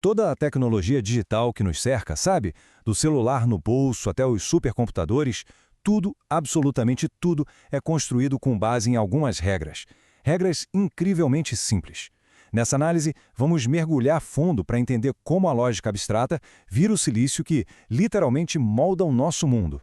Toda a tecnologia digital que nos cerca, sabe? Do celular no bolso até os supercomputadores, tudo, absolutamente tudo, é construído com base em algumas regras. Regras incrivelmente simples. Nessa análise, vamos mergulhar fundo para entender como a lógica abstrata vira o silício que, literalmente, molda o nosso mundo.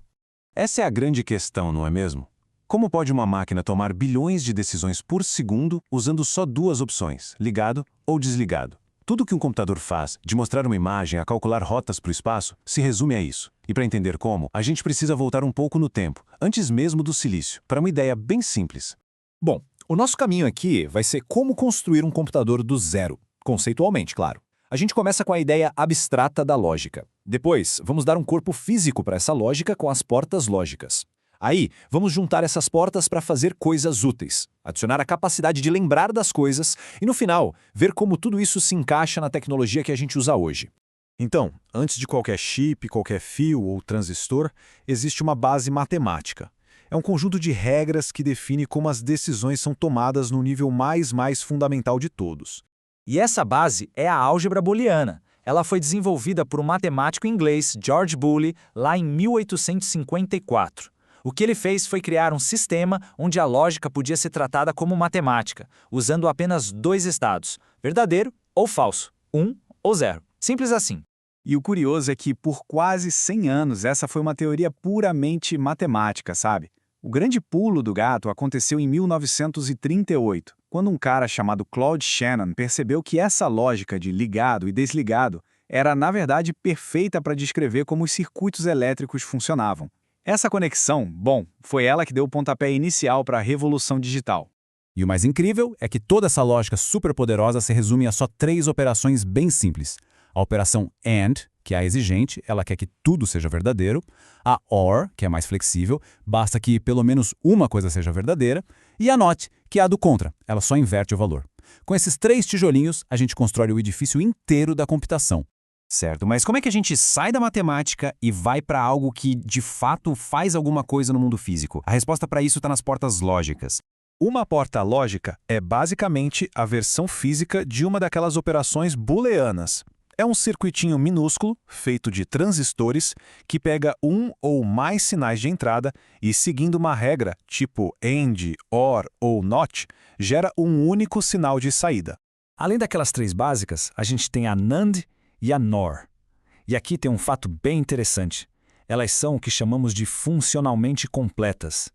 Essa é a grande questão, não é mesmo? Como pode uma máquina tomar bilhões de decisões por segundo usando só duas opções, ligado ou desligado? Tudo que um computador faz, de mostrar uma imagem a calcular rotas para o espaço, se resume a isso. E para entender como, a gente precisa voltar um pouco no tempo, antes mesmo do silício, para uma ideia bem simples. Bom, o nosso caminho aqui vai ser como construir um computador do zero, conceitualmente, claro. A gente começa com a ideia abstrata da lógica. Depois, vamos dar um corpo físico para essa lógica com as portas lógicas. Aí, vamos juntar essas portas para fazer coisas úteis, adicionar a capacidade de lembrar das coisas e, no final, ver como tudo isso se encaixa na tecnologia que a gente usa hoje. Então, antes de qualquer chip, qualquer fio ou transistor, existe uma base matemática. É um conjunto de regras que define como as decisões são tomadas no nível mais fundamental de todos. E essa base é a álgebra booleana. Ela foi desenvolvida por um matemático inglês, George Boole, lá em 1854. O que ele fez foi criar um sistema onde a lógica podia ser tratada como matemática, usando apenas dois estados, verdadeiro ou falso, 1 ou 0. Simples assim. E o curioso é que, por quase 100 anos, essa foi uma teoria puramente matemática, sabe? O grande pulo do gato aconteceu em 1938, quando um cara chamado Claude Shannon percebeu que essa lógica de ligado e desligado era, na verdade, perfeita para descrever como os circuitos elétricos funcionavam. Essa conexão, bom, foi ela que deu o pontapé inicial para a revolução digital. E o mais incrível é que toda essa lógica superpoderosa se resume a só 3 operações bem simples. A operação AND, que é a exigente, ela quer que tudo seja verdadeiro. A OR, que é mais flexível, basta que pelo menos uma coisa seja verdadeira. E a NOT, que é a do contra, ela só inverte o valor. Com esses 3 tijolinhos, a gente constrói o edifício inteiro da computação. Certo, mas como é que a gente sai da matemática e vai para algo que, de fato, faz alguma coisa no mundo físico? A resposta para isso está nas portas lógicas. Uma porta lógica é basicamente a versão física de uma daquelas operações booleanas. É um circuitinho minúsculo, feito de transistores, que pega um ou mais sinais de entrada e, seguindo uma regra, tipo AND, OR ou NOT, gera um único sinal de saída. Além daquelas 3 básicas, a gente tem a NAND e a NOR. E aqui tem um fato bem interessante. Elas são o que chamamos de funcionalmente completas.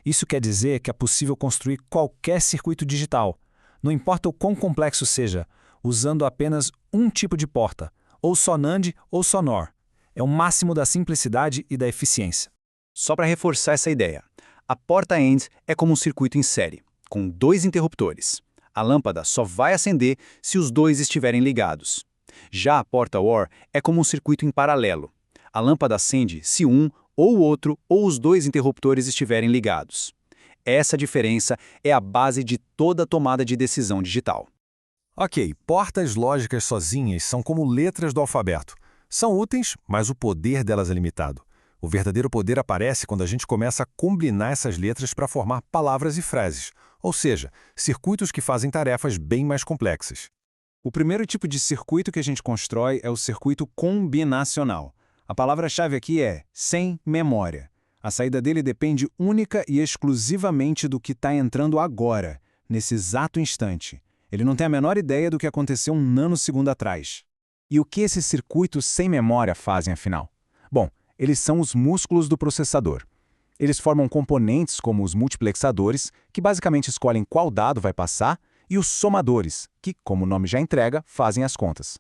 Isso quer dizer que é possível construir qualquer circuito digital, não importa o quão complexo seja, usando apenas um tipo de porta, ou só NAND ou só NOR. É o máximo da simplicidade e da eficiência. Só para reforçar essa ideia, a porta AND é como um circuito em série, com 2 interruptores. A lâmpada só vai acender se os 2 estiverem ligados. Já a porta OR é como um circuito em paralelo. A lâmpada acende se um ou o outro ou os 2 interruptores estiverem ligados. Essa diferença é a base de toda tomada de decisão digital. Ok, portas lógicas sozinhas são como letras do alfabeto. São úteis, mas o poder delas é limitado. O verdadeiro poder aparece quando a gente começa a combinar essas letras para formar palavras e frases, ou seja, circuitos que fazem tarefas bem mais complexas. O primeiro tipo de circuito que a gente constrói é o circuito combinacional. A palavra-chave aqui é sem memória. A saída dele depende única e exclusivamente do que está entrando agora, nesse exato instante. Ele não tem a menor ideia do que aconteceu um nanosegundo atrás. E o que esses circuitos sem memória fazem, afinal? Bom, eles são os músculos do processador. Eles formam componentes como os multiplexadores, que basicamente escolhem qual dado vai passar, e os somadores, que, como o nome já entrega, fazem as contas.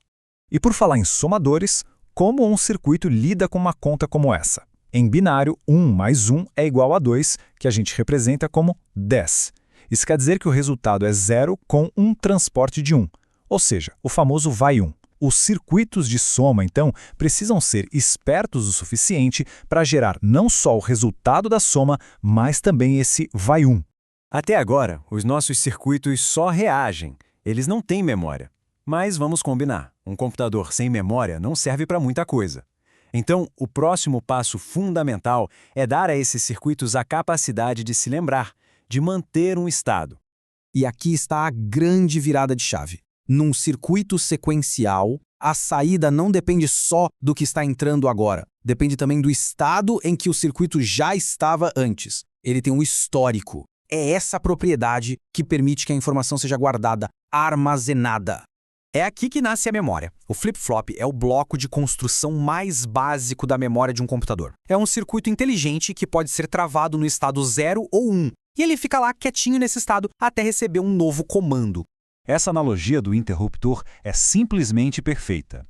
E por falar em somadores, como um circuito lida com uma conta como essa? Em binário, 1 mais 1 é igual a 2, que a gente representa como 10. Isso quer dizer que o resultado é 0 com um transporte de 1, ou seja, o famoso vai 1. Os circuitos de soma, então, precisam ser espertos o suficiente para gerar não só o resultado da soma, mas também esse vai 1. Até agora, os nossos circuitos só reagem. Eles não têm memória. Mas vamos combinar, um computador sem memória não serve para muita coisa. Então, o próximo passo fundamental é dar a esses circuitos a capacidade de se lembrar, de manter um estado. E aqui está a grande virada de chave. Num circuito sequencial, A saída não depende só do que está entrando agora. Depende também do estado em que o circuito já estava antes. Ele tem um histórico. É essa propriedade que permite que a informação seja guardada, armazenada. É aqui que nasce a memória. O flip-flop é o bloco de construção mais básico da memória de um computador. É um circuito inteligente que pode ser travado no estado 0 ou 1, e ele fica lá quietinho nesse estado até receber um novo comando. Essa analogia do interruptor é simplesmente perfeita.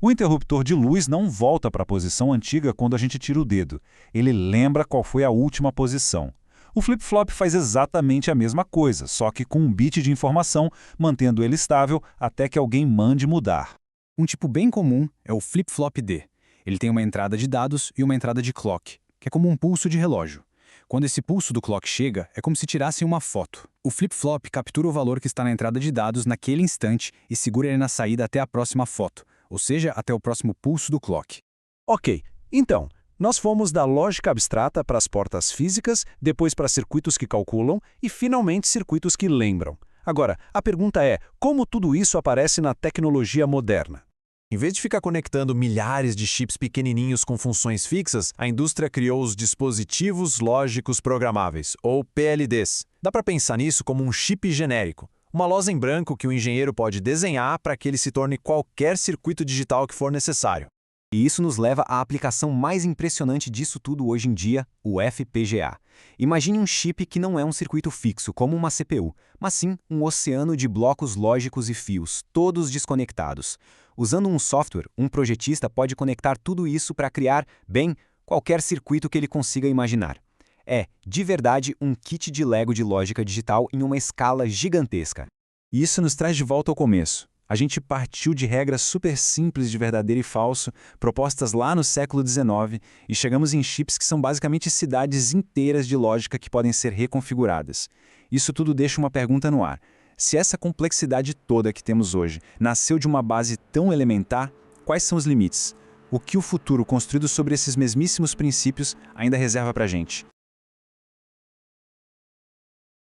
O interruptor de luz não volta para a posição antiga quando a gente tira o dedo. Ele lembra qual foi a última posição. O flip-flop faz exatamente a mesma coisa, só que com um bit de informação, mantendo ele estável até que alguém mande mudar. Um tipo bem comum é o flip-flop D. Ele tem uma entrada de dados e uma entrada de clock, que é como um pulso de relógio. Quando esse pulso do clock chega, é como se tirassem uma foto. O flip-flop captura o valor que está na entrada de dados naquele instante e segura ele na saída até a próxima foto, ou seja, até o próximo pulso do clock. Ok, então, nós fomos da lógica abstrata para as portas físicas, depois para circuitos que calculam e, finalmente, circuitos que lembram. Agora, a pergunta é, como tudo isso aparece na tecnologia moderna? Em vez de ficar conectando milhares de chips pequenininhos com funções fixas, a indústria criou os dispositivos lógicos programáveis, ou PLDs. Dá para pensar nisso como um chip genérico, uma lousa em branco que o engenheiro pode desenhar para que ele se torne qualquer circuito digital que for necessário. E isso nos leva à aplicação mais impressionante disso tudo hoje em dia, o FPGA. Imagine um chip que não é um circuito fixo, como uma CPU, mas sim um oceano de blocos lógicos e fios, todos desconectados. Usando um software, um projetista pode conectar tudo isso para criar, bem, qualquer circuito que ele consiga imaginar. É, de verdade, um kit de Lego de lógica digital em uma escala gigantesca. E isso nos traz de volta ao começo. A gente partiu de regras super simples de verdadeiro e falso, propostas lá no século XIX, e chegamos em chips que são basicamente cidades inteiras de lógica que podem ser reconfiguradas. Isso tudo deixa uma pergunta no ar. Se essa complexidade toda que temos hoje nasceu de uma base tão elementar, quais são os limites? O que o futuro construído sobre esses mesmíssimos princípios ainda reserva para a gente?